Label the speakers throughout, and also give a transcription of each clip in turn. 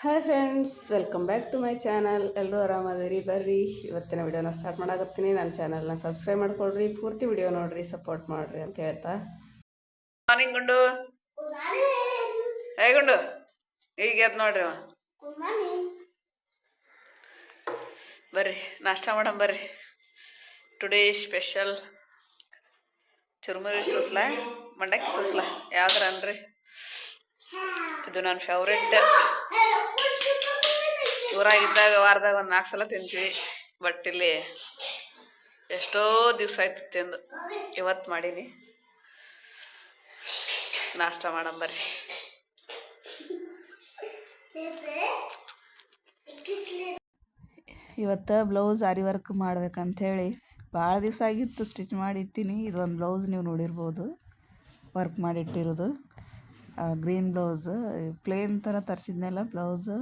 Speaker 1: Hi friends, welcome back to my channel. ಎಲ್ಲರೂ ಆರಾಮದಿರಿ. ಬರ್ರಿ ಇವತ್ತಿನ ವಿಡಿಯೋನ ಸ್ಟಾರ್ಟ್ ಮಾಡಾಕತ್ತೀನಿ. ನನ್ನ ಚಾನಲ್ನ ಸಬ್ಸ್ಕ್ರೈಬ್ ಮಾಡ್ಕೊಳ್ರಿ, ಪೂರ್ತಿ ವಿಡಿಯೋ ನೋಡ್ರಿ, ಸಪೋರ್ಟ್ ಮಾಡ್ರಿ ಅಂತ ಹೇಳ್ತಾ. ಮಾರ್ನಿಂಗ್ ಗುಂಡು, ಹೇ ಗುಂಡು, ಈಗ ಎದ್ದು ನೋಡ್ರಿ. ಬರ್ರಿ ನಾಷ್ಟ ಮಾಡಮ್ ಬರ್ರಿ. ಟುಡೇ ಸ್ಪೆಷಲ್ ಚುರುಮುರಿ ಸೂಸ್ಲ, ಮಂಡಕ್ಕಿ ಸೂಸ್ಲ, ಯಾವ್ದಾರ ಅನ್ರಿ. ಇದು ನನ್ನ ಫೇವ್ರೆಟ್. ಊರಾಗಿದ್ದಾಗ ವಾರದಾಗ ಒಂದು 4 ಸಲ ತಿಂತೀವಿ. ಬಟ್ ಇಲ್ಲಿ ಎಷ್ಟೋ ದಿವಸ ಆಯ್ತು ತಿಂದು. ಇವತ್ತು ಮಾಡೀನಿ. ನಾಷ್ಟ ಮಾಡಂಬರ್ರಿ. ಇವತ್ತು ಬ್ಲೌಸ್ ಆರಿ ವರ್ಕ್ ಮಾಡ್ಬೇಕಂಥೇಳಿ ಭಾಳ ದಿವಸ ಆಗಿತ್ತು. ಸ್ಟಿಚ್ ಮಾಡಿಟ್ಟಿನಿ. ಇದೊಂದು ಬ್ಲೌಸ್ ನೀವು ನೋಡಿರ್ಬೋದು, ವರ್ಕ್ ಮಾಡಿಟ್ಟಿರೋದು. ಗ್ರೀನ್ ಬ್ಲೌಸ್ ಪ್ಲೇನ್ ಥರ ತರಿಸಿದ್ನೆಲ್ಲ ಬ್ಲೌಸು.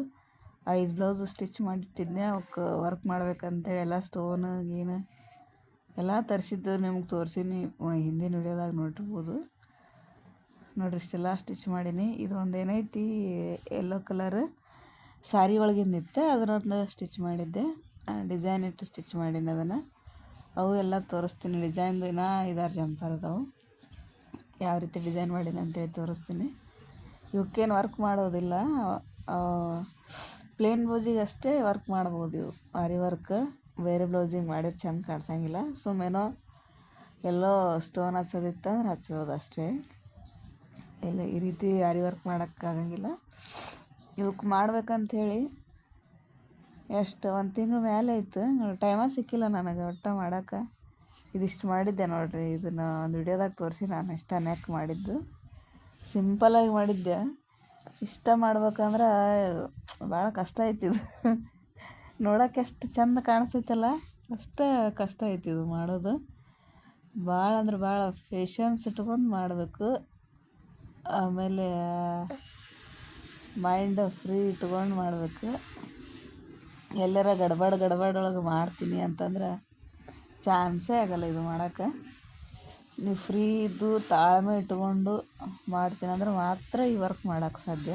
Speaker 1: 5 ಬ್ಲೌಸ್ ಸ್ಟಿಚ್ ಮಾಡಿಟ್ಟಿದ್ದೆ. ಅವಕ್ಕೆ ವರ್ಕ್ ಮಾಡ್ಬೇಕಂತೇಳಿ ಎಲ್ಲ ಸ್ಟೋನ್ ಗೀನು ಎಲ್ಲ ತರಿಸಿದ್ದು ನಿಮ್ಗೆ ತೋರಿಸೀನಿ. ಹಿಂದಿನ ವಿಡಿಯೋದಾಗ ನೋಡಿರ್ಬೋದು. ನೋಡ್ರಿ, ಇಷ್ಟೆಲ್ಲ ಸ್ಟಿಚ್ ಮಾಡೀನಿ. ಇದು ಒಂದು ಏನೈತಿ ಯೆಲ್ಲೋ ಕಲರ್ ಸ್ಯಾರಿ ಒಳಗಿಂದಿತ್ತು, ಅದರೊಂದು ಸ್ಟಿಚ್ ಮಾಡಿದ್ದೆ. ಡಿಸೈನ್ ಇಟ್ಟು ಸ್ಟಿಚ್ ಮಾಡೀನಿ ಅದನ್ನು. ಅವು ಎಲ್ಲ ತೋರಿಸ್ತೀನಿ. ಡಿಸೈನ್ದು ಇನ್ನೂ 5-6 ಜಂಪರ್ ಅದಾವೆ. ಯಾವ ರೀತಿ ಡಿಸೈನ್ ಮಾಡೀನಿ ಅಂತೇಳಿ ತೋರಿಸ್ತೀನಿ. ಇವಕ್ಕೇನು ವರ್ಕ್ ಮಾಡೋದಿಲ್ಲ, ಪ್ಲೇನ್ ಬ್ಲೌಸಿಗೆ ಅಷ್ಟೇ ವರ್ಕ್ ಮಾಡ್ಬೋದು. ಇವು ಆರಿ ವರ್ಕ್ ಬೇರೆ ಬ್ಲೌಸಿಗೆ ಮಾಡಿದ್ರೆ ಚೆಂದ ಕಾಣಿಸಂಗಿಲ್ಲ. ಸುಮ್ಮೇನೋ ಎಲ್ಲೋ ಸ್ಟೋನ್ ಹಚ್ಚೋದಿತ್ತು ಅಂದ್ರೆ ಹಚ್ಬೋದು ಅಷ್ಟೇ. ಎಲ್ಲ ಈ ರೀತಿ ಆರಿ ವರ್ಕ್ ಮಾಡೋಕ್ಕಾಗಂಗಿಲ್ಲ. ಇವಕ್ಕೆ ಮಾಡ್ಬೇಕಂಥೇಳಿ ಎಷ್ಟು 1 ತಿಂಗಳ ಮೇಲೆ ಇತ್ತು. ಟೈಮ ಸಿಕ್ಕಿಲ್ಲ ನನಗೆ ಒಟ್ಟು ಮಾಡೋಕೆ. ಇದಿಷ್ಟು ಮಾಡಿದ್ದೆ ನೋಡಿರಿ. ಇದನ್ನು ಒಂದು ವಿಡಿಯೋದಾಗ ತೋರಿಸಿ ನಾನು ಇಷ್ಟ ನೆಕ್ ಮಾಡಿದ್ದು. ಸಿಂಪಲಾಗಿ ಮಾಡಿದ್ದೆ. ಇಷ್ಟ ಮಾಡ್ಬೇಕಂದ್ರೆ ಭಾಳ ಕಷ್ಟ ಐತಿದು. ನೋಡೋಕೆ ಎಷ್ಟು ಚೆಂದ ಕಾಣಿಸ್ತೈತಲ್ಲ, ಅಷ್ಟೇ ಕಷ್ಟ ಐತಿದು ಮಾಡೋದು. ಭಾಳ ಅಂದ್ರೆ ಭಾಳ ಪೇಷನ್ಸ್ ಇಟ್ಕೊಂಡು ಮಾಡಬೇಕು. ಆಮೇಲೆ ಮೈಂಡ್ ಫ್ರೀ ಇಟ್ಕೊಂಡು ಮಾಡಬೇಕು. ಎಲ್ಲರ ಗಡ್ಬಡೊಳಗೆ ಮಾಡ್ತೀನಿ ಅಂತಂದ್ರೆ ಚಾನ್ಸೇ ಆಗಲ್ಲ ಇದು ಮಾಡೋಕೆ. ನೀವು ಫ್ರೀ ಇದ್ದು ತಾಳ್ಮೆ ಇಟ್ಕೊಂಡು ಮಾಡ್ತೀನಿ ಅಂದ್ರೆ ಮಾತ್ರ ಈ ವರ್ಕ್ ಮಾಡೋಕ್ಕೆ ಸಾಧ್ಯ.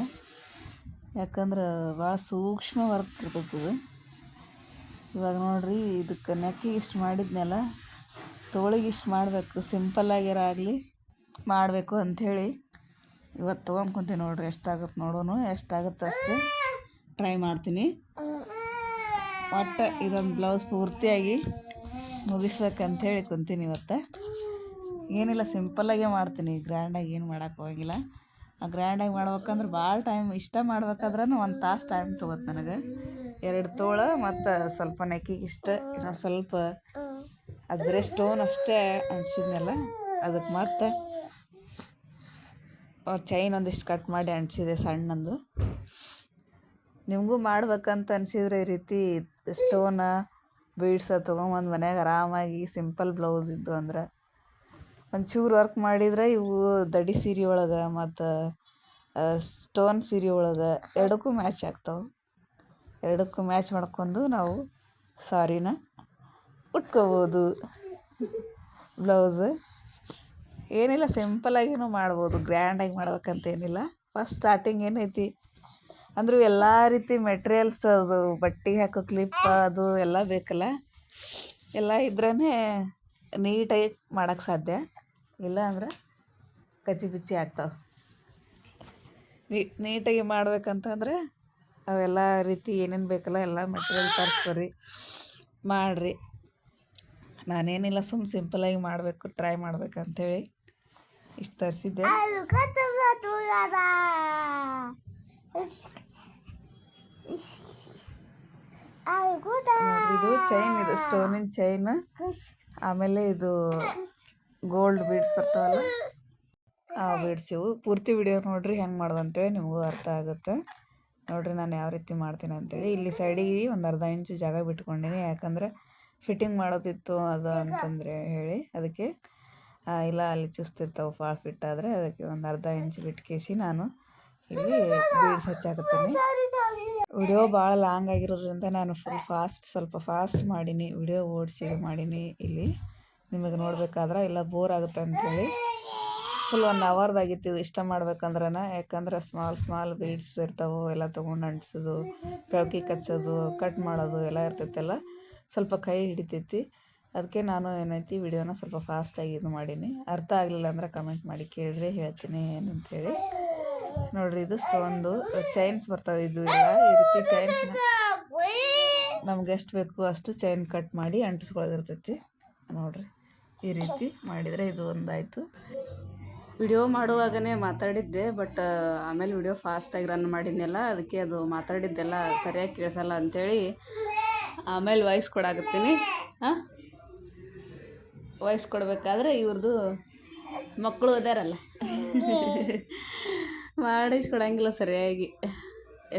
Speaker 1: ಯಾಕಂದ್ರೆ ಭಾಳ ಸೂಕ್ಷ್ಮ ವರ್ಕ್ ಇರ್ತೈತಿದು. ಇವಾಗ ನೋಡಿರಿ, ಇದಕ್ಕೆ ನೆಕ್ಕಿಗೆ ಇಷ್ಟು ಮಾಡಿದ್ನೆಲ್ಲ ತೋಳಿಗೆ ಇಷ್ಟು ಮಾಡಬೇಕು. ಸಿಂಪಲ್ಲಾಗಿರಾಗಲಿ ಮಾಡಬೇಕು ಅಂಥೇಳಿ ಇವತ್ತು ತೊಗೊಂಡ್ಕೊತೀನಿ. ನೋಡಿರಿ ಎಷ್ಟಾಗುತ್ತೆ ನೋಡೋಣ. ಎಷ್ಟಾಗುತ್ತೆ ಅಷ್ಟು ಟ್ರೈ ಮಾಡ್ತೀನಿ. ಒಟ್ಟು ಇದೊಂದು ಬ್ಲೌಸ್ ಪೂರ್ತಿಯಾಗಿ ಮುಗಿಸ್ಬೇಕಂಥೇಳಿ ಕುಂತೀನಿ ಇವತ್ತು. ಏನಿಲ್ಲ, ಸಿಂಪಲ್ಲಾಗೇ ಮಾಡ್ತೀನಿ. ಗ್ರ್ಯಾಂಡಾಗಿ ಏನು ಮಾಡೋಕ್ಕೆ ಹೋಗಿಲ್ಲ. ಗ್ರ್ಯಾಂಡಾಗಿ ಮಾಡ್ಬೇಕಂದ್ರೆ ಭಾಳ ಟೈಮ್. ಇಷ್ಟ ಮಾಡ್ಬೇಕಾದ್ರೂ 1 ತಾಸು ಟೈಮ್ ತೊಗೋತ ನನಗೆ. 2 ತೋಳು ಮತ್ತು ಸ್ವಲ್ಪ ನೆಕ್ಕಿಗೆ ಇಷ್ಟ. ಇನ್ನೊಂದು ಸ್ವಲ್ಪ ಅದು ಬರೀ ಸ್ಟೋನ್ ಅಷ್ಟೇ ಅಂಟಿಸಿದ್ನಲ್ಲ, ಅದಕ್ಕೆ ಮತ್ತು ಚೈನ್ ಒಂದಿಷ್ಟು ಕಟ್ ಮಾಡಿ ಅಂಟಿಸಿದೆ ಸಣ್ಣಂದು. ನಿಮಗೂ ಮಾಡ್ಬೇಕಂತ ಅನಿಸಿದ್ರೆ ಈ ರೀತಿ ಸ್ಟೋನ ಬೀಡ್ಸ ತೊಗೊಂಬಂದು ಮನ್ಯಾಗ ಆರಾಮಾಗಿ ಸಿಂಪಲ್ ಬ್ಲೌಸ್ ಇದ್ದು ಅಂದ್ರೆ ಒಂಚೂರು ವರ್ಕ್ ಮಾಡಿದ್ರೆ ಇವು ದಡಿ ಸೀರೆ ಒಳಗೆ ಮತ್ತು ಸ್ಟೋನ್ ಸೀರೆ ಒಳಗೆ ಎರಡಕ್ಕೂ ಮ್ಯಾಚ್ ಆಗ್ತಾವೆ. ಎರಡಕ್ಕೂ ಮ್ಯಾಚ್ ಮಾಡ್ಕೊಂಡು ನಾವು ಸಾರಿನ ಉಟ್ಕೋಬೋದು. ಬ್ಲೌಸ್ ಏನಿಲ್ಲ, ಸಿಂಪಲಾಗಿನೂ ಮಾಡ್ಬೋದು. ಗ್ರ್ಯಾಂಡಾಗಿ ಮಾಡ್ಬೇಕಂತೇನಿಲ್ಲ. ಫಸ್ಟ್ ಸ್ಟಾರ್ಟಿಂಗ್ ಏನೈತಿ ಅಂದರೂ ಎಲ್ಲ ರೀತಿ ಮೆಟೀರಿಯಲ್ಸ್, ಅದು ಬಟ್ಟೆಗೆ ಹಾಕೋ ಕ್ಲಿಪ್ ಅದು ಎಲ್ಲ ಬೇಕಲ್ಲ. ಎಲ್ಲ ಇದ್ರೇ ನೀಟಾಗಿ ಮಾಡೋಕ್ಕೆ ಸಾಧ್ಯ. ಇಲ್ಲ ಅಂದ್ರೆ ಕಚ್ಚಿ ಬಿಚ್ಚಿ ಆಗ್ತಾವೆ. ನೀಟಾಗಿ ಮಾಡ್ಬೇಕಂತಂದ್ರೆ ಅವೆಲ್ಲ ರೀತಿ ಏನೇನು ಬೇಕಲ್ಲ ಎಲ್ಲ ಮೆಟೀರಿಯಲ್ ತರಿಸ್ಕೊರಿ, ಮಾಡಿರಿ. ನಾನೇನಿಲ್ಲ, ಸಿಂಪಲಾಗಿ ಮಾಡಬೇಕು, ಟ್ರೈ ಮಾಡ್ಬೇಕಂಥೇಳಿ ಇಷ್ಟು ತರಿಸಿದ್ದೆ. ಇದು ಚೈನ್, ಇದು ಸ್ಟೋನಿನ ಚೈನ್. ಆಮೇಲೆ ಇದು ಗೋಲ್ಡ್ ಬೀಡ್ಸ್ ಬರ್ತಾವಲ್ಲ, ಆ ಬೀಡ್ಸ್ ಇವು. ಪೂರ್ತಿ ವಿಡಿಯೋ ನೋಡಿರಿ ಹೆಂಗೆ ಮಾಡೋದು ಅಂತೇಳಿ ನಿಮಗೂ ಅರ್ಥ ಆಗುತ್ತೆ. ನೋಡಿರಿ ನಾನು ಯಾವ ರೀತಿ ಮಾಡ್ತೀನಿ ಅಂತೇಳಿ. ಇಲ್ಲಿ ಸೈಡಿಗೆ ಒಂದು ಅರ್ಧ ಇಂಚು ಜಾಗ ಬಿಟ್ಕೊಂಡಿನಿ. ಯಾಕಂದ್ರೆ ಫಿಟ್ಟಿಂಗ್ ಮಾಡೋದಿತ್ತು ಅದು ಅಂತಂದರೆ ಹೇಳಿ, ಅದಕ್ಕೆ ಇಲ್ಲ ಅಲ್ಲಿ ಚುಸ್ತಿರ್ತಾವೆ ಭಾಳ ಫಿಟ್ ಆದರೆ. ಅದಕ್ಕೆ ಒಂದು ಅರ್ಧ ಇಂಚು ಬಿಟ್ಕೇಸಿ ನಾನು ಇಲ್ಲಿ ಬೀಡ್ಸ್ ಹಚ್ಚಾಕತ್ತೀನಿ. ವಿಡಿಯೋ ಭಾಳ ಲಾಂಗ್ ಆಗಿರೋದ್ರಿಂದ ನಾನು ಸ್ವಲ್ಪ ಫಾಸ್ಟ್ ಮಾಡೀನಿ. ವಿಡಿಯೋ ಓಡಿಸಿ ಮಾಡೀನಿ ಇಲ್ಲಿ ನಿಮಗೆ ನೋಡ್ಬೇಕಾದ್ರೆ, ಇಲ್ಲ ಬೋರ್ ಆಗುತ್ತೆ ಅಂಥೇಳಿ. ಫುಲ್ 1 ಅವರ್ದಾಗಿತ್ತು ಇದು ಇಷ್ಟ ಮಾಡ್ಬೇಕಂದ್ರೆ. ಯಾಕಂದ್ರೆ ಸ್ಮಾಲ್ ಬೀಡ್ಸ್ ಇರ್ತಾವೆ, ಎಲ್ಲ ತೊಗೊಂಡು ಅಂಟಿಸೋದು, ಪ್ಯಾವ್ಕಿ ಕಚ್ಚೋದು, ಕಟ್ ಮಾಡೋದು ಎಲ್ಲ ಇರ್ತೈತಲ್ಲ, ಸ್ವಲ್ಪ ಕೈ ಹಿಡಿತೈತಿ. ಅದಕ್ಕೆ ನಾನು ಏನೈತಿ ವಿಡಿಯೋನ ಸ್ವಲ್ಪ ಫಾಸ್ಟಾಗಿ ಇದು ಮಾಡೀನಿ. ಅರ್ಥ ಆಗಲಿಲ್ಲ ಅಂದ್ರೆ ಕಮೆಂಟ್ ಮಾಡಿ ಕೇಳಿದ್ರೆ ಹೇಳ್ತೀನಿ ಏನಂತೇಳಿ. ನೋಡಿರಿ, ಇದು ಸ್ಟೋನ್ದು ಚೈನ್ಸ್ ಬರ್ತಾವೆ. ಇದು ಎಲ್ಲ ಈ ರೀತಿ ಚೈನ್ಸ್ನ ನಮ್ಗೆ ಎಷ್ಟು ಬೇಕು ಅಷ್ಟು ಚೈನ್ ಕಟ್ ಮಾಡಿ ಅಂಟಿಸ್ಕೊಳ್ಳೋದಿರ್ತೈತಿ. ನೋಡಿರಿ, ಈ ರೀತಿ ಮಾಡಿದರೆ ಇದು ಒಂದಾಯಿತು. ವಿಡಿಯೋ ಮಾಡುವಾಗನೇ ಮಾತಾಡಿದ್ದೆ, ಬಟ್ ಆಮೇಲೆ ವಿಡಿಯೋ ಫಾಸ್ಟಾಗಿ ರನ್ ಮಾಡಿದ್ನಲ್ಲ, ಅದಕ್ಕೆ ಅದು ಮಾತಾಡಿದ್ದೆಲ್ಲ ಸರಿಯಾಗಿ ಕೇಳಿಸಲ್ಲ ಅಂಥೇಳಿ ಆಮೇಲೆ ವಾಯ್ಸ್ ಕೊಡಾಕತ್ತೀನಿ. ವಾಯ್ಸ್ ಕೊಡಬೇಕಾದ್ರೆ ಇವ್ರದ್ದು ಮಕ್ಕಳು ಇದಾರಲ್ಲ ಮಾಡಿಸ್ಕೊಡಂಗಿಲ್ಲ ಸರಿಯಾಗಿ.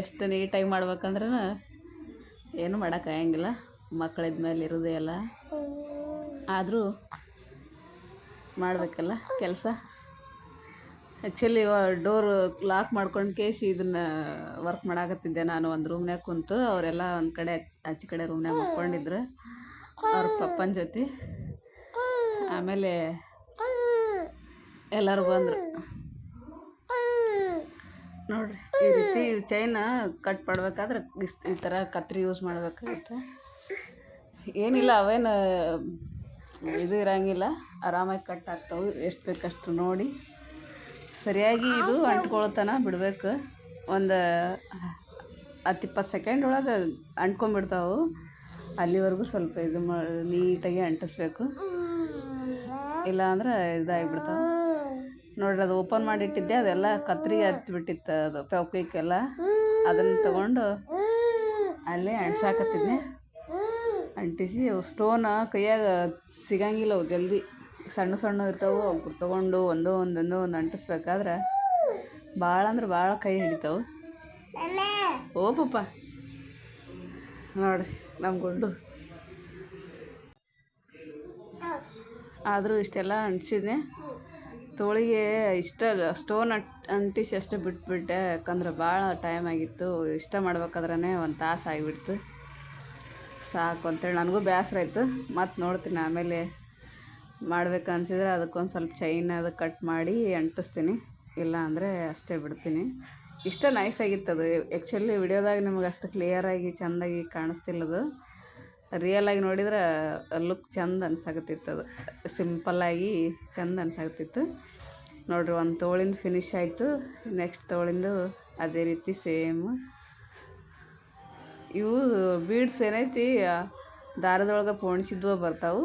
Speaker 1: ಎಷ್ಟು ನೀಟಾಗಿ ಮಾಡ್ಬೇಕಂದ್ರೂ ಏನು ಮಾಡೋಕ್ಕಾಗಂಗಿಲ್ಲ, ಮಕ್ಕಳಿದ ಮೇಲೆ ಇರೋದೇ ಎಲ್ಲ. ಆದರೂ ಮಾಡಬೇಕಲ್ಲ ಕೆಲಸ. ಆ್ಯಕ್ಚುಲಿ ಡೋರ್ ಲಾಕ್ ಮಾಡ್ಕೊಂಡು ಕೇಸಿ ಇದನ್ನು ವರ್ಕ್ ಮಾಡಾಕತ್ತಿದ್ದೆ ನಾನು ಒಂದು ರೂಮ್ನಾಗ ಕುಂತು. ಅವರೆಲ್ಲ ಒಂದು ಕಡೆ ಆಚೆ ಕಡೆ ರೂಮ್ನಾಗ ಮಕ್ಕೊಂಡಿದ್ರು ಅವ್ರ ಪಪ್ಪನ ಜೊತೆ. ಆಮೇಲೆ ಎಲ್ಲರೂ ಬಂದರು. ನೋಡಿರಿ, ಈ ರೀತಿ ಚೈನ ಕಟ್ ಮಾಡಬೇಕಾದ್ರೆ ಈ ಥರ ಕತ್ರಿ ಯೂಸ್ ಮಾಡಬೇಕಾಗುತ್ತೆ. ಏನಿಲ್ಲ, ಅವೇನು ಇದು ಇರೋಂಗಿಲ್ಲ, ಆರಾಮಾಗಿ ಕಟ್ ಆಗ್ತಾವೆ. ಎಷ್ಟು ಬೇಕಷ್ಟು ನೋಡಿ ಸರಿಯಾಗಿ ಇದು ಅಂಟ್ಕೊಳ್ತಾನ ಬಿಡಬೇಕು. ಒಂದು 10-20 ಸೆಕೆಂಡ್ ಒಳಗೆ ಅಂಟ್ಕೊಂಡ್ಬಿಡ್ತಾವೆ. ಅಲ್ಲಿವರೆಗೂ ಸ್ವಲ್ಪ ಇದು ನೀಟಾಗಿ ಅಂಟಿಸ್ಬೇಕು, ಇಲ್ಲ ಅಂದ್ರೆ ಇದಾಗಿಬಿಡ್ತಾವೆ. ನೋಡ್ರಿ, ಅದು ಓಪನ್ ಮಾಡಿಟ್ಟಿದ್ದೆ, ಅದೆಲ್ಲ ಕತ್ರಿ ಹತ್ತಿಬಿಟ್ಟಿತ್ತು, ಅದು ಪ್ಯಾವ್ಕಿಕ್ಕೆಲ್ಲ. ಅದನ್ನು ತೊಗೊಂಡು ಅಲ್ಲೇ ಅಂಟ್ಸಾಕತ್ತಿದ್ನೆ. ಅಂಟಿಸಿ ಅವು ಸ್ಟೋನ್ ಕೈಯಾಗ ಸಿಗಂಗಿಲ್ಲ, ಅವು ಜಲ್ದಿ ಸಣ್ಣ ಇರ್ತಾವೆ. ಅವು ತೊಗೊಂಡು ಒಂದು ಅಂಟಿಸ್ಬೇಕಾದ್ರೆ ಭಾಳ ಅಂದ್ರೆ ಭಾಳ ಕೈ ಹಿಡಿತಾವೆ. ಓ ಪಪ್ಪ, ನೋಡಿರಿ ನಮ್ಮ ಗುಂಡು. ಆದರೂ ಇಷ್ಟೆಲ್ಲ ಅಂಟಿಸಿದ್ನೆ. ತೋಳಿಗೆ ಇಷ್ಟ ಸ್ಟೋನ್ ಅಂಟಿಸಿ ಅಷ್ಟೇ ಬಿಟ್ಬಿಟ್ಟೆ, ಯಾಕಂದ್ರೆ ಭಾಳ ಟೈಮ್ ಆಗಿತ್ತು. ಇಷ್ಟ ಮಾಡ್ಬೇಕಾದ್ರೆ 1 ತಾಸು ಆಗಿಬಿಡ್ತು. ಸಾಕು ಅಂತೇಳಿ ನನಗೂ ಬೇಸರ ಆಯಿತು. ಮತ್ತು ನೋಡ್ತೀನಿ ಆಮೇಲೆ ಮಾಡ್ಬೇಕು ಅನ್ಸಿದ್ರೆ ಅದಕ್ಕೊಂದು ಸ್ವಲ್ಪ ಚೈನ್ ಅದು ಕಟ್ ಮಾಡಿ ಅಂಟಿಸ್ತೀನಿ, ಇಲ್ಲ ಅಂದರೆ ಅಷ್ಟೇ ಬಿಡ್ತೀನಿ. ಇಷ್ಟ ನೈಸಾಗಿತ್ತು ಅದು. ಆ್ಯಕ್ಚುಲಿ ವಿಡಿಯೋದಾಗ ನಿಮ್ಗೆ ಅಷ್ಟು ಕ್ಲಿಯರಾಗಿ ಚೆಂದಾಗಿ ಕಾಣಿಸ್ತಿಲ್ಲದು. ರಿಯಲಾಗಿ ನೋಡಿದ್ರೆ ಲುಕ್ ಚೆಂದ ಅನ್ಸಾಕತ್ತಿತ್ತು. ಅದು ಸಿಂಪಲ್ಲಾಗಿ ಚೆಂದ ಅನ್ಸಾಕತ್ತಿತ್ತು. ನೋಡಿರಿ, ಒಂದು ತೋಳಿಂದ ಫಿನಿಶ್ ಆಯಿತು. ನೆಕ್ಸ್ಟ್ ತೋಳಿಂದು ಅದೇ ರೀತಿ ಸೇಮ್. ಇವು ಬೀಡ್ಸ್ ಏನೈತಿ ದಾರದೊಳಗೆ ಪೋಣಿಸಿದ್ವು ಬರ್ತಾವೆ.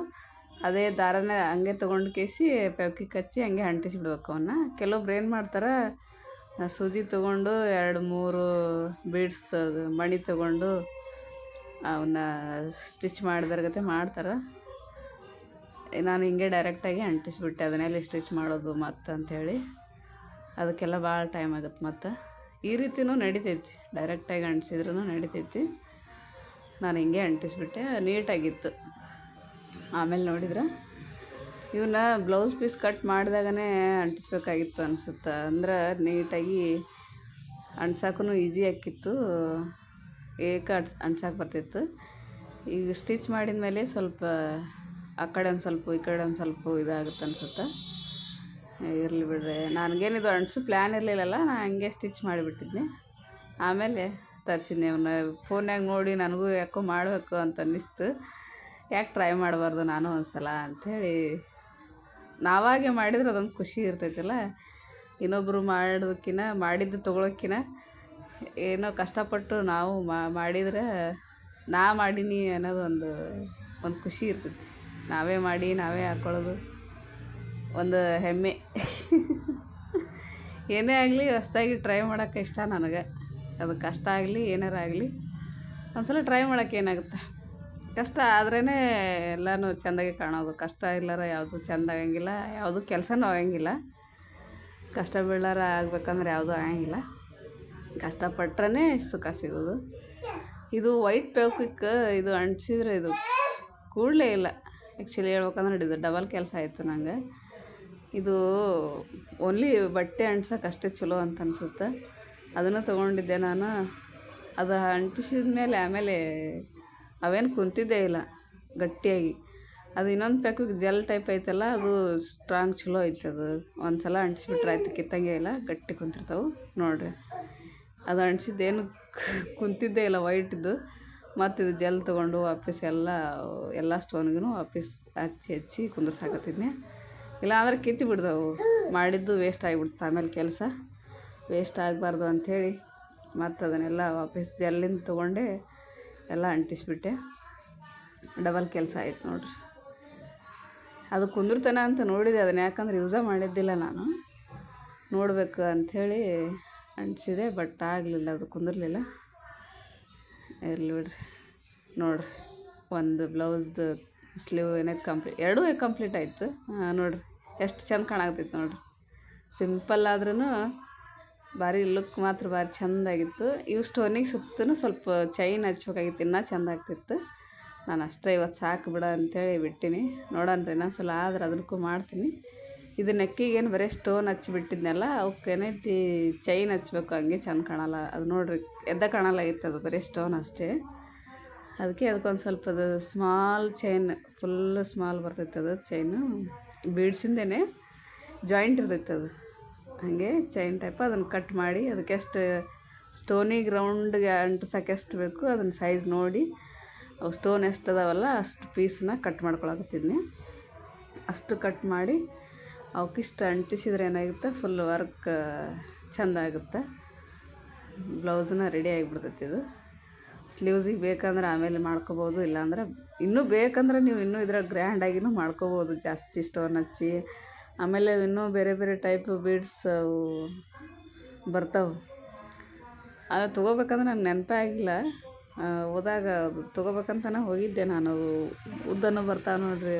Speaker 1: ಅದೇ ದಾರನೇ ಹಂಗೆ ತೊಗೊಂಡು ಕೇಸಿ ಪ್ಯಾವ್ಕಿ ಕಚ್ಚಿ ಹಂಗೆ ಅಂಟಿಸಿಬಿಡ್ಬೇಕು ಅವನ್ನ. ಕೆಲವೊಬ್ರು ಏನು ಮಾಡ್ತಾರೆ, ಸೂಜಿ ತೊಗೊಂಡು 2-3 ಬೀಡ್ಸ್ ಮಣಿ ತೊಗೊಂಡು ಅವನ್ನ ಸ್ಟಿಚ್ ಮಾಡಿದಾರ್ಗತೆ ಮಾಡ್ತಾರೆ. ನಾನು ಹಿಂಗೆ ಡೈರೆಕ್ಟಾಗಿ ಅಂಟಿಸ್ಬಿಟ್ಟೆ, ಅದನ್ನೆಲ್ಲಿ ಸ್ಟಿಚ್ ಮಾಡೋದು ಮತ್ತು ಅಂಥೇಳಿ. ಅದಕ್ಕೆಲ್ಲ ಭಾಳ ಟೈಮ್ ಆಗುತ್ತೆ. ಮತ್ತು ಈ ರೀತಿಯೂ ನಡಿತೈತಿ, ಡೈರೆಕ್ಟಾಗಿ ಅಂಟಿಸಿದ್ರೂ ನಡಿತೈತಿ. ನಾನು ಹಿಂಗೆ ಅಂಟಿಸ್ಬಿಟ್ಟೆ, ನೀಟಾಗಿತ್ತು. ಆಮೇಲೆ ನೋಡಿದ್ರೆ ಇವನ್ನ ಬ್ಲೌಸ್ ಪೀಸ್ ಕಟ್ ಮಾಡಿದಾಗನೇ ಅಂಟಿಸ್ಬೇಕಾಗಿತ್ತು ಅನಿಸುತ್ತೆ. ಅಂದ್ರೆ ನೀಟಾಗಿ ಅಂಟ್ಸಕ್ಕೂ ಈಸಿ ಆಕಿತ್ತು, ಅಂಟ್ಸಕ್ಕೆ ಬರ್ತಿತ್ತು. ಈಗ ಸ್ಟಿಚ್ ಮಾಡಿದ ಮೇಲೆ ಸ್ವಲ್ಪ ಆ ಕಡೆ ಒಂದು ಸ್ವಲ್ಪ ಈ ಕಡೆ ಒಂದು ಸ್ವಲ್ಪ ಇದಾಗುತ್ತೆ ಅನಿಸುತ್ತೆ. ಇರಲಿ ಬಿಡ್ರಿ, ನನಗೇನಿದು ಅಂಟಿಸೋ ಪ್ಲ್ಯಾನ್ ಇರಲಿಲ್ಲಲ್ಲ, ನಾನು ಹಂಗೆ ಸ್ಟಿಚ್ ಮಾಡಿಬಿಟ್ಟಿದ್ನಿ. ಆಮೇಲೆ ತರಿಸಿದ್ನಿ ಅವನ್ನ. ಫೋನ್ಯಾಗ ನೋಡಿ ನನಗೂ ಯಾಕೋ ಮಾಡಬೇಕು ಅಂತ ಅನ್ನಿಸ್ತು. ಯಾಕೆ ಟ್ರೈ ಮಾಡಬಾರ್ದು ನಾನು ಒಂದು ಸಲ ಅಂಥೇಳಿ. ನಾವಾಗೆ ಮಾಡಿದ್ರೆ ಅದೊಂದು ಖುಷಿ ಇರ್ತೈತಲ್ಲ, ಇನ್ನೊಬ್ಬರು ಮಾಡಿದ್ದು ತೊಗೊಳಕ್ಕಿಂತ ಏನೋ ಕಷ್ಟಪಟ್ಟು ನಾವು ಮಾಡಿದ್ರೆ ನಾ ಮಾಡೀನಿ ಅನ್ನೋದು ಒಂದು ಖುಷಿ ಇರ್ತೈತಿ. ನಾವೇ ಮಾಡಿ ನಾವೇ ಹಾಕ್ಕೊಳ್ಳೋದು ಒಂದು ಹೆಮ್ಮೆ. ಏನೇ ಆಗಲಿ ಹೊಸ್ದಾಗಿ ಟ್ರೈ ಮಾಡೋಕ್ಕೆ ಇಷ್ಟ ನನಗೆ. ಅದು ಕಷ್ಟ ಆಗಲಿ ಏನಾರು ಆಗಲಿ ಒಂದು ಸಲ ಟ್ರೈ ಮಾಡೋಕ್ಕೆ ಏನಾಗುತ್ತೆ. ಕಷ್ಟ ಆದ್ರೇ ಎಲ್ಲನೂ ಚೆಂದಾಗಿ ಕಾಣೋದು. ಕಷ್ಟ ಇಲ್ಲಾರ ಯಾವುದು ಚೆಂದ ಆಗಂಗಿಲ್ಲ, ಯಾವುದು ಕೆಲಸನೂ ಆಗಂಗಿಲ್ಲ. ಕಷ್ಟ ಬೀಳಾರ ಆಗ್ಬೇಕಂದ್ರೆ ಯಾವುದೂ ಆಗಂಗಿಲ್ಲ. ಕಷ್ಟಪಟ್ರೇ ಸುಖ ಸಿಗೋದು. ಇದು ವೈಟ್ ಪ್ಯಾವ್ಕಿಕ್ ಇದು ಅಂಟಿಸಿದ್ರೆ ಇದು ಕೂಡಲೇ ಇಲ್ಲ. ಆ್ಯಕ್ಚುಲಿ ಹೇಳ್ಬೇಕಂದ್ರೆ ಇದು ಡಬಲ್ ಕೆಲಸ ಆಯಿತು ನಂಗೆ. ಇದು ಓನ್ಲಿ ಬಟ್ಟೆ ಅಂಟ್ಸೋಕೆ ಅಷ್ಟೇ ಚಲೋ ಅಂತ ಅನಿಸುತ್ತೆ. ಅದನ್ನು ತೊಗೊಂಡಿದ್ದೆ ನಾನು. ಅದು ಅಂಟಿಸಿದ ಮೇಲೆ ಆಮೇಲೆ ಅವೇನು ಕುಂತಿದ್ದೇ ಇಲ್ಲ ಗಟ್ಟಿಯಾಗಿ. ಅದು ಇನ್ನೊಂದು ಪ್ಯಾಕಿಗೆ ಜೆಲ್ ಟೈಪ್ ಐತಲ್ಲ ಅದು ಸ್ಟ್ರಾಂಗ್ ಚಲೋ ಐತೆ. ಅದು ಒಂದು ಸಲ ಅಂಟಿಸ್ಬಿಟ್ರೆ ಆಯ್ತು, ಕಿತ್ತಂಗೆ ಇಲ್ಲ, ಗಟ್ಟಿ ಕುಂತಿರ್ತಾವೆ ನೋಡಿರಿ. ಅದು ಅಂಟಿಸಿದ್ದೇನು ಕುಂತಿದ್ದೇ ಇಲ್ಲ ವೈಟಿದ್ದು. ಮತ್ತು ಇದು ಜೆಲ್ ತೊಗೊಂಡು ವಾಪಸ್ ಎಲ್ಲ ಸ್ಟೋನ್ಗೂ ವಾಪಸ್ ಹಚ್ಚಿ ಕುಂದಿರ್ಸಾಕತ್ತಿದ್ನೆ. ಇಲ್ಲ ಅಂದ್ರೆ ಕಿತ್ತು ಬಿಡ್ದವು, ಮಾಡಿದ್ದು ವೇಸ್ಟ್ ಆಗಿಬಿಡ್ತು. ಆಮೇಲೆ ಕೆಲಸ ವೇಸ್ಟ್ ಆಗಬಾರ್ದು ಅಂಥೇಳಿ ಮತ್ತು ಅದನ್ನೆಲ್ಲ ವಾಪಸ್ ಜೆಲ್ಲಿಂದ ತೊಗೊಂಡೆ ಎಲ್ಲ ಅಂಟಿಸ್ಬಿಟ್ಟೆ. ಡಬಲ್ ಕೆಲಸ ಆಯ್ತು ನೋಡಿರಿ. ಅದು ಕುಂದಿರ್ತಾನೆ ಅಂತ ನೋಡಿದೆ ಅದನ್ನು, ಯಾಕಂದ್ರೆ ಯೂಸೇ ಮಾಡಿದ್ದಿಲ್ಲ ನಾನು. ನೋಡಬೇಕು ಅಂಥೇಳಿ ಅಂಟಿಸಿದೆ, ಬಟ್ ಆಗಲಿಲ್ಲ, ಅದು ಕುಂದಿರಲಿಲ್ಲ. ಇರಲಿ ಬಿಡ್ರಿ. ನೋಡಿರಿ, ಒಂದು ಬ್ಲೌಸ್ದು ಸ್ಲೀವ್ ಏನೈತೆ ಎರಡೂ ಕಂಪ್ಲೀಟ್ ಆಯಿತು. ನೋಡಿರಿ ಎಷ್ಟು ಚೆಂದ ಕಾಣಾಕತ್ತೈತೆ ನೋಡಿರಿ. ಸಿಂಪಲ್ ಆದ್ರೂ ಭಾರಿ ಲುಕ್ ಮಾತ್ರ ಭಾರಿ ಚೆಂದಾಗಿತ್ತು. ಇವು ಸ್ಟೋನಿಗೆ ಸುತ್ತೂ ಸ್ವಲ್ಪ ಚೈನ್ ಹಚ್ಬೇಕಾಗಿತ್ತು, ಇನ್ನೂ ಚೆಂದ ಆಗ್ತಿತ್ತು. ನಾನು ಅಷ್ಟೇ ಇವತ್ತು ಸಾಕು ಬಿಡ ಅಂಥೇಳಿ ಬಿಟ್ಟಿನಿ. ನೋಡೋಣ ಇನ್ನೊಂದ್ಸಲ ಆದ್ರೆ ಅದಕ್ಕೂ ಮಾಡ್ತೀನಿ. ಇದು ನೆಕ್ಕಿಗೇನು ಬರೀ ಸ್ಟೋನ್ ಹಚ್ಚಿಬಿಟ್ಟಿದ್ನಲ್ಲ, ಅವಕ್ಕೇನೈತಿ ಚೈನ್ ಹಚ್ಬೇಕು, ಹಂಗೆ ಚೆಂದ ಕಾಣಲ್ಲ. ಅದು ನೋಡಿರಿ ಎದ್ದ ಕಾಣಲಾಗಿತ್ತು, ಅದು ಬರೀ ಸ್ಟೋನ್ ಅಷ್ಟೇ. ಅದಕ್ಕೊಂದು ಸ್ವಲ್ಪ ಅದು ಸ್ಮಾಲ್ ಚೈನ್, ಫುಲ್ ಸ್ಮಾಲ್ ಬರ್ತೈತೆ ಅದು ಚೈನು, ಬೀಡ್ಸಿಂದೇ ಜಾಯಿಂಟ್ ಇರ್ತೈತೆ ಅದು. ಹಾಗೆ ಚೈನ್ ಟೈಪ್ ಅದನ್ನು ಕಟ್ ಮಾಡಿ ಅದಕ್ಕೆಷ್ಟು ಸ್ಟೋನಿಗೆ ರೌಂಡ್ಗೆ ಅಂಟಿಸೋಕೆ ಎಷ್ಟು ಬೇಕು ಅದನ್ನು ಸೈಜ್ ನೋಡಿ, ಅವು ಸ್ಟೋನ್ ಎಷ್ಟು ಅದಾವಲ್ಲ ಅಷ್ಟು ಪೀಸನ್ನ ಕಟ್ ಮಾಡ್ಕೊಳಕತ್ತಿದ್ನಿ. ಅಷ್ಟು ಕಟ್ ಮಾಡಿ ಅವಕ್ಕಿಷ್ಟು ಅಂಟಿಸಿದ್ರೆ ಏನಾಗುತ್ತೆ, ಫುಲ್ ವರ್ಕ್ ಚೆಂದ ಆಗುತ್ತೆ. ಬ್ಲೌಸನ್ನ ರೆಡಿ ಆಗಿಬಿಡ್ತೈತಿ. ಇದು ಸ್ಲೀವ್ಸಿಗೆ ಬೇಕಂದ್ರೆ ಆಮೇಲೆ ಮಾಡ್ಕೋಬೋದು, ಇಲ್ಲಾಂದ್ರೆ ಇನ್ನೂ ಬೇಕಂದ್ರೆ ನೀವು ಇನ್ನೂ ಇದ್ರಾಗ ಗ್ರ್ಯಾಂಡಾಗಿನೂ ಮಾಡ್ಕೋಬೋದು, ಜಾಸ್ತಿ ಸ್ಟೋನ್ ಹಚ್ಚಿ. ಆಮೇಲೆ ಇನ್ನೂ ಬೇರೆ ಬೇರೆ ಟೈಪ್ ಬೀಡ್ಸ್ ಬರ್ತಾವೆ. ಅದು ತೊಗೋಬೇಕಂದ್ರೆ ನಂಗೆ ನೆನಪೇ ಆಗಿಲ್ಲ. ಹೋದಾಗ ತೊಗೋಬೇಕಂತನೇ ಹೋಗಿದ್ದೆ ನಾನು. ಉದ್ದನೂ ಬರ್ತಾವೆ ನೋಡಿರಿ,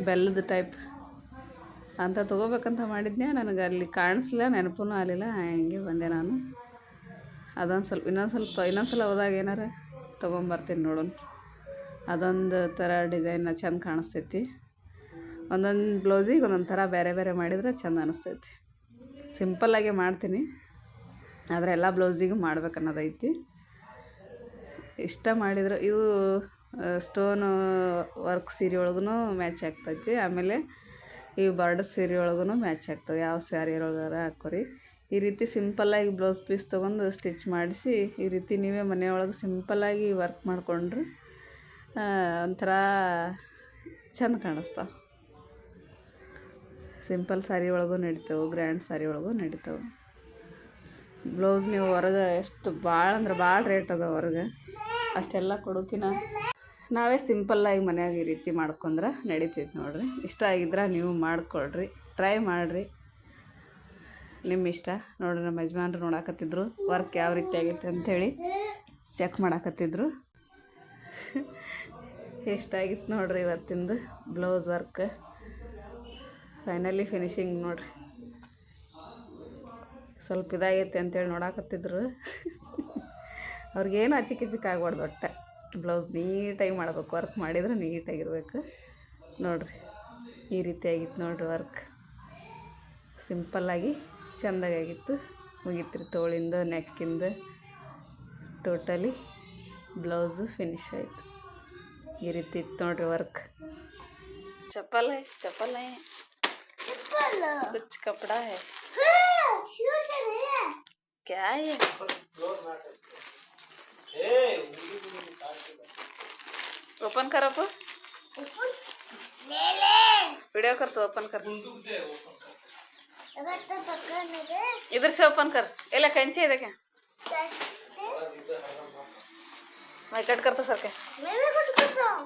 Speaker 1: ಬೆಲ್ಲದ ಟೈಪ್ ಅಂತ ತೊಗೋಬೇಕಂತ ಮಾಡಿದ್ನೆ. ನನಗೆ ಅಲ್ಲಿ ಕಾಣಿಸ್ಲಿಲ್ಲ, ನೆನಪೂ ಆಗಲಿಲ್ಲ, ಹಂಗೆ ಬಂದೆ ನಾನು. ಇನ್ನೊಂದು ಸಲ ಹೋದಾಗ ಏನಾರ ತೊಗೊಂಬರ್ತೀನಿ ನೋಡೋಣ. ಅದೊಂದು ಥರ ಡಿಸೈನ್ ಚೆಂದ ಕಾಣಿಸ್ತೈತಿ. ಒಂದೊಂದು ಬ್ಲೌಸಿಗೆ ಒಂದೊಂದು ಥರ ಬೇರೆ ಬೇರೆ ಮಾಡಿದರೆ ಚೆಂದ ಅನ್ನಿಸ್ತೈತಿ. ಸಿಂಪಲ್ಲಾಗೆ ಮಾಡ್ತೀನಿ, ಆದರೆ ಎಲ್ಲ ಬ್ಲೌಸಿಗೂ ಮಾಡ್ಬೇಕನ್ನೋದೈತಿ. ಇಷ್ಟ ಮಾಡಿದ್ರೆ ಇದು ಸ್ಟೋನು ವರ್ಕ್ ಸೀರೆ ಒಳಗೂ ಮ್ಯಾಚ್ ಆಗ್ತೈತಿ. ಆಮೇಲೆ ಈ ಬಾರ್ಡರ್ ಸೀರೆ ಒಳಗೂ ಮ್ಯಾಚ್ ಆಗ್ತವೆ. ಯಾವ ಸ್ಯಾರಿ ಒಳಗಾರ ಹಾಕೋರಿ. ಈ ರೀತಿ ಸಿಂಪಲ್ಲಾಗಿ ಬ್ಲೌಸ್ ಪೀಸ್ ತೊಗೊಂಡು ಸ್ಟಿಚ್ ಮಾಡಿಸಿ ಈ ರೀತಿ ನೀವೇ ಮನೆಯೊಳಗೆ ಸಿಂಪಲ್ಲಾಗಿ ವರ್ಕ್ ಮಾಡಿಕೊಂಡ್ರೆ ಒಂಥರ ಚೆಂದ ಕಾಣಿಸ್ತಾವೆ. ಸಿಂಪಲ್ ಸ್ಯಾರಿ ಒಳಗೂ ನಡಿತಾವೆ, ಗ್ರ್ಯಾಂಡ್ ಸ್ಯಾರಿ ಒಳಗೂ ನಡಿತಾವೆ. ಬ್ಲೌಸ್ ನೀವು ಹೊರಗೆ ಎಷ್ಟು ಭಾಳ ಅಂದ್ರೆ ಭಾಳ ರೇಟ್ ಅದ ಹೊರಗೆ, ಅಷ್ಟೆಲ್ಲ ಕೊಡೋಕಿನ ನಾವೇ ಸಿಂಪಲ್ಲಾಗಿ ಮನ್ಯಾಗ ಈ ರೀತಿ ಮಾಡ್ಕೊಂಡ್ರೆ ನಡಿತೈತೆ ನೋಡಿರಿ. ಇಷ್ಟ ಆಗಿದ್ರೆ ನೀವು ಮಾಡಿಕೊಳ್ರಿ, ಟ್ರೈ ಮಾಡಿರಿ, ನಿಮ್ಮ ಇಷ್ಟ. ನೋಡಿರಿ ನಮ್ಮ ಯಜಮಾನ್ರು ನೋಡಾಕತ್ತಿದ್ರು ವರ್ಕ್ ಯಾವ ರೀತಿ ಆಗೈತೆ ಅಂಥೇಳಿ ಚೆಕ್ ಮಾಡಾಕತ್ತಿದ್ರು. ಎಷ್ಟಾಗಿತ್ತು ನೋಡಿರಿ ಇವತ್ತಿಂದು ಬ್ಲೌಸ್ ವರ್ಕ್. ಫೈನಲಿ ಫಿನಿಶಿಂಗ್ ನೋಡಿರಿ, ಸ್ವಲ್ಪ ಇದಾಗೈತೆ ಅಂತೇಳಿ ನೋಡಾಕತ್ತಿದ್ರು. ಅವ್ರಿಗೇನು ಅಚಿಕಿಚಿಕ್ ಆಗ್ಬಾರ್ದು, ಒಟ್ಟು ಬ್ಲೌಸ್ ನೀಟಾಗಿ ಮಾಡ್ಬೇಕು. ವರ್ಕ್ ಮಾಡಿದ್ರೆ ನೀಟಾಗಿರ್ಬೇಕು. ನೋಡಿರಿ ಈ ರೀತಿ ಆಗಿತ್ತು ನೋಡಿರಿ ವರ್ಕ್. ಸಿಂಪಲ್ಲಾಗಿ ಚೆಂದಾಗಿತ್ತು. ಮುಗೀತ್ರಿ ತೋಳಿಂದ ನೆಕ್ಕಿಂದ ಟೋಟಲಿ ಬ್ಲೌಸು ಫಿನಿಶ್ ಆಯಿತು. ಈ ರೀತಿ ಇತ್ತು ನೋಡಿರಿ ವರ್ಕ್. ಚಪ್ಪಲ್ है कुछ कपड़ा है क्या है ओपन कर अब वीडियो कर तो ओपन कर इधर से ओपन कर ಎಲ್ಲ ಕಂಚಿ ಇದೆ क्या मैं कट करता सर के मैं भी कट करता हूं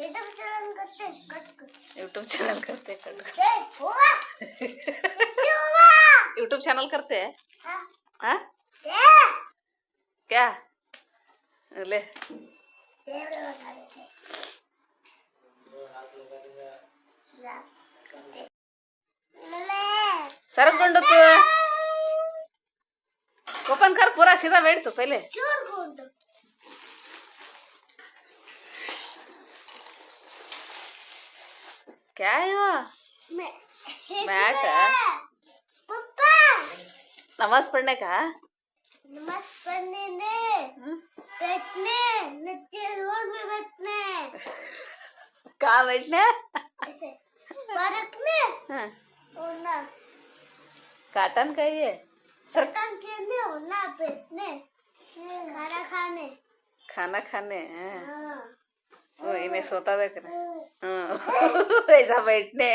Speaker 1: यूट्यूब चैनल करते कट यूट्यूब चैनल करते हैं हाँ क्या ले सरक गुंडू तू ओपन कर पूरा सीधा बैठ तो पहले क्या है वो मैट नमाज पढ़ने का कहाँ बैठने काटन का ये खाना खाने ओ इन्हें सोता देख रहे ऐसा बैठने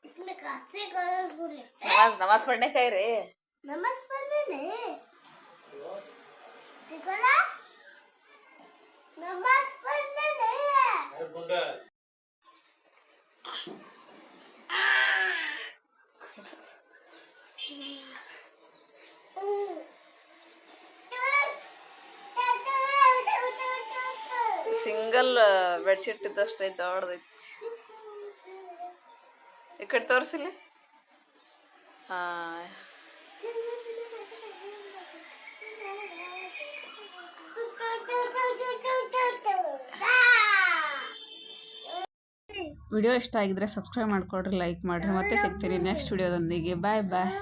Speaker 2: इसमें काफी कलरफुल है।
Speaker 1: नमाज पढ़ने का ही रे
Speaker 2: नमाज पढ़ने नहीं टिकोला नमाज पढ़ने नहीं है
Speaker 1: ಸಿಂಗಲ್ ಬೆಡ್ಶೀಟ್ ಇದ್ದಷ್ಟು ಐತೆ ದೊಡ್ಡದೈತಿ ಈ ಕಡೆ ತೋರಿಸಿಲ್ಲ ಹಾಂ ವಿಡಿಯೋ ಇಷ್ಟ ಆಗಿದ್ರೆ ಸಬ್ಸ್ಕ್ರೈಬ್ ಮಾಡ್ಕೊಡ್ರಿ ಲೈಕ್ ಮಾಡಿರಿ ಮತ್ತೆ ಸಿಗ್ತೀನಿ ನೆಕ್ಸ್ಟ್ ವಿಡಿಯೋದೊಂದಿಗೆ ಬಾಯ್ ಬಾಯ್